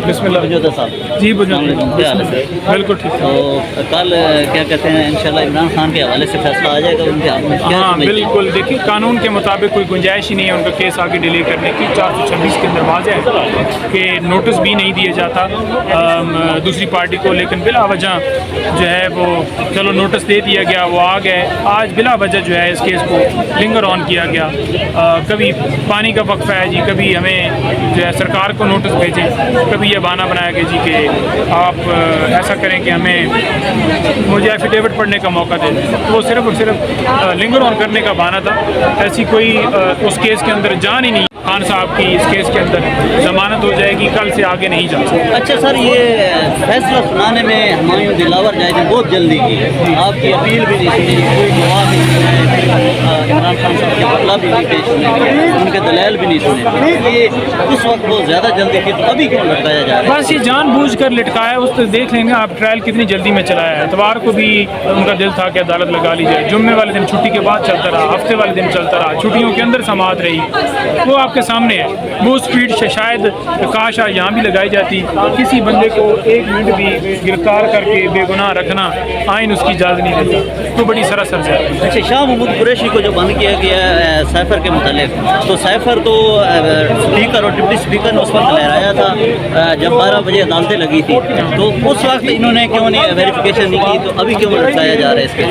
بسم اللہ صاحب جی بالکل ٹھیک. تو کل کیا کہتے ہیں انشاءاللہ عمران خان کے حوالے سے فیصلہ آ جائے گا ان کے ہاتھ میں؟ ہاں بالکل. دیکھیے قانون کے مطابق کوئی گنجائش ہی نہیں ہے ان کا کیس آگے ڈیلے کرنے کی. 426 کے اندر واضح ہے کہ نوٹس بھی نہیں دیا جاتا دوسری پارٹی کو، لیکن بلا وجہ جو ہے وہ چلو نوٹس دے دیا گیا، وہ آ گئے. آج بلا وجہ جو ہے اس کیس کو لنگر آن کیا گیا. کبھی پانی کا وقفہ ہے جی، کبھی ہمیں جو ہے سرکار کو نوٹس بھیجیں، کبھی یہ بہانہ بنایا گیا جی کہ آپ ایسا کریں کہ ہمیں مجھے ایفیڈیوٹ پڑھنے کا موقع دیں. وہ صرف اور صرف لنگر آن کرنے کا بہانہ تھا. ایسی کوئی اس کیس کے اندر جان ہی نہیں. خان صاحب کی اس کیس کے اندر ضمانت ہو جائے گی، کل سے آگے نہیں جا سکتا. اچھا سر، یہ فیصلہ سنانے میں ہمایوں دلاور جائے نے بہت جلدی کی. آپ کی اپیل بھی نہیں سنی، کوئی گواہ بھی نہیں سنے، عمران خان صاحب کے مطلب بھی نہیں پیش سنے، ان کے دلائل بھی نہیں سنے. یہ اس وقت بہت زیادہ جلدی کی، تو ابھی کیوں لٹکایا جا رہا ہے؟ بس یہ جان بوجھ کر لٹکایا. اس تو دیکھ لیں گے آپ ٹرائل کتنی جلدی میں چلایا ہے. اتوار کو بھی ان کا دل تھا کہ عدالت لگا لی جائے، جمعے والے دن چھٹی کے بعد چلتا رہا، ہفتے والے دن چلتا رہا، چھٹیوں کے اندر سماعت رہی. وہ آپ کے سامنے ہے. وہ اسپیڈ شاید کاش یہاں بھی لگائی جاتی. کسی بندے کو 1 منٹ بھی گرفتار کر کے بے گناہ رکھنا آئین اس کی اجازت نہیں دیتا. تو بڑی سراسر ہے. اچھا، شاہ محمود قریشی کو جو بند کیا گیا سیفر کے متعلق، تو سیفر تو اسپیکر اور ڈپٹی اسپیکر نے اس وقت لہرایا تھا جب 12 بجے عدالتیں لگی تھی. تو اس وقت انہوں نے کیوں نہیں ویریفیکیشن نہیں کی؟ تو ابھی کیوں لٹکایا جا رہا ہے اس کے؟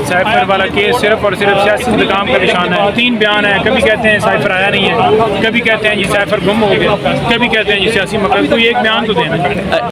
سیفر والا کیس صرف اور صرف سیاسی انتقام کا نشان ہے. 3 بیان ہیں، کبھی کہتے ہیں سیفر آیا نہیں ہے، کبھی کہتے ہیں جی سیفر گم ہو گیا، کبھی کہتے ہیں جی سیاسی مقصد. کوئی ایک بیان تو دینا.